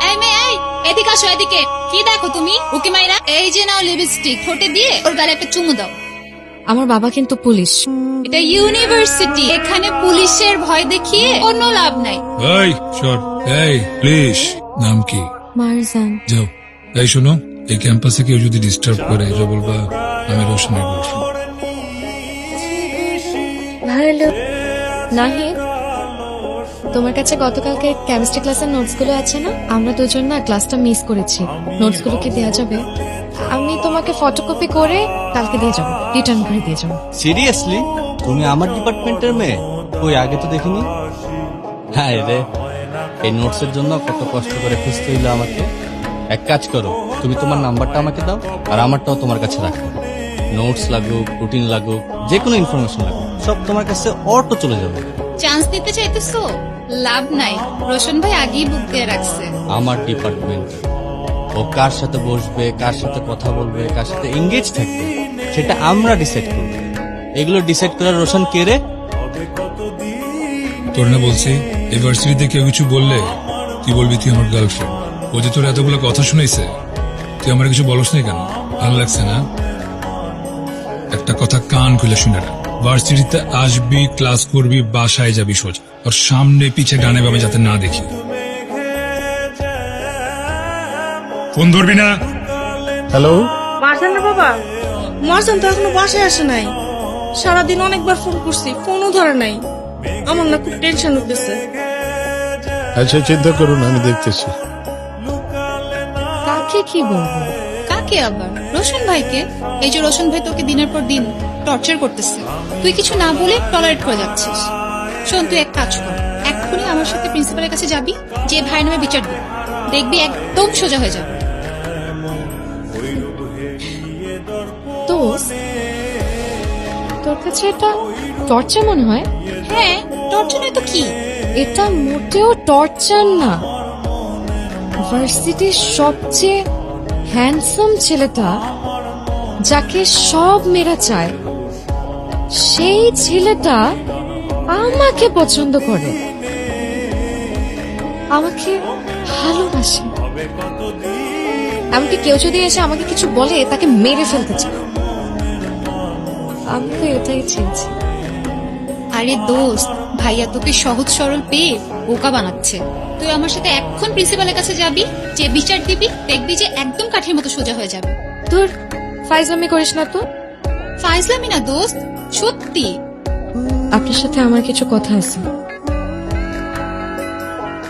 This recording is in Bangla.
এই মেয়ে, এই এদিকে আসো, এদিকে। কি দেখো তুমি? উকি মাইরা, এই যে নাও লিপস্টিক, ঠোঁটে দিয়ে ওর গালে একটা চুমু দাও। আমার বাবা কিন্তু পুলিশ। এটা ইউনিভার্সিটি, এখানে পুলিশের ভয় দেখিয়ে কোনো লাভ নাই। এই সর, এই প্লিজ। নাম কি? মারজান। যাও। এই শোনো, এই ক্যাম্পাসে কেউ যদি ডিস্টার্ব করে এটা বলবা আমি রোশনের বয়ফ্রেন্ড। হ্যালো নাহিদ, তোমার কাছে গতকালকে কেমিস্ট্রি ক্লাসের নোটস গুলো আছে না? আমরা দুজন না ক্লাসটা মিস করেছি। নোটস গুলো কি দেওয়া যাবে? আমি তোমাকে ফটোকপি করে কালকে দিয়ে যাবো, রিটার্ন করে দিয়ে যাবো। সিরিয়াসলি? তুমি আমার ডিপার্টমেন্টের মেয়ে? ওই আগে তো দেখিনি। হ্যাঁ রে, এই নোটসের জন্য কত কষ্ট করে খুঁজতে হইলো আমাকে। এক কাজ করো, তুমি তোমার নাম্বারটা আমাকে দাও, আর আমারটাও তোমার কাছে রাখো। নোটস লাগুক, রুটিন লাগুক, যে কোনো ইনফরমেশন লাগুক, সব তোমার কাছে অটো চলে যাবে। চান্স দিতে চাইতেছো? লাভ নাই, রোশন ভাই আগেই বুক দিয়ে রাখছে। আমার ডিপার্টমেন্ট, ও কার সাথে বসবে, কার সাথে কথা বলবে, কার সাথে এঙ্গেজ থাকবে, সেটা আমরা ডিসাইড করবো। এগুলো ডিসাইড করার রোশন কে রে? তোর না বলছি ইউনিভার্সিটিতে কেউ কিছু বললে তুই বলবি তুই আমার গার্লফ্রেন্ড। ও যে তোর এতগুলো কথা শুনাইছে, তুই আমার কিছু বলস নাই কেন? ভালো লাগছে না? একটা কথা কান খুলে শুনে রাখ, ভার্সিটিতে আসবি, ক্লাস করবি, বাসায় যাবি সোজা। ওর সামনে পিছে ডানে বামে যাতে না দেখি। ফোন ধরবি না। হ্যালো, মারজান না বাবা? মারজান তো এখনো বাসায় আসে নাই। সারাদিন অনেকবার ফোন করছি, ফোনও ধরে নাই। আমার না খুব টেনশন হতেছে। আচ্ছা চিন্তা করুন, আমি দেখতেছি। কাকে কি বলবো? কাকে আবার? রোশন ভাইকে। এই যে রোশন ভাই তোকে দিনের পর দিন টর্চার করতেছে, তুই কিছু না বলে টলারেট করে যাচ্ছিস। শোন, তুই এক কাজ কর, এক্ষুনি আমার সাথে প্রিন্সিপালের কাছে যাবি, যে ভাই নামে বিচার দিবি, দেখবি একদম সোজা হয়ে যাবে। দোস্ত, তোর কাছে এটা টর্চার মনে হয়? হ্যাঁ, টর্চার নয় তো কি? এটা মোটেও টর্চার না। ভার্সিটির সবচেয়ে হ্যান্ডসাম ছেলেটা, যাকে সব মেয়েরা চায়, সেই ছেলেটা আমাকে পছন্দ করে, আমাকে ভালোবাসে। এমনকি কেউ যদি এসে আমাকে কিছু বলে তাকে মেরে ফেলতে চায়। আমি তো এটাই চেয়েছি। আরে দোস্ত, ভাইয়া তোকে সহজ সরল পেয়ে বোকা বানাচ্ছে। তুই আমার সাথে এখন প্রিন্সিপালের কাছে যাবি, যে বিচার দিবি, দেখবি যে একদম কাঠির মতো সোজা হয়ে যাবে। তোর ফাইজলামি করিস না তো। ফাইজলামি না দোস্ত, সত্যি। আপনার সাথে আমার কিছু কথা আছে।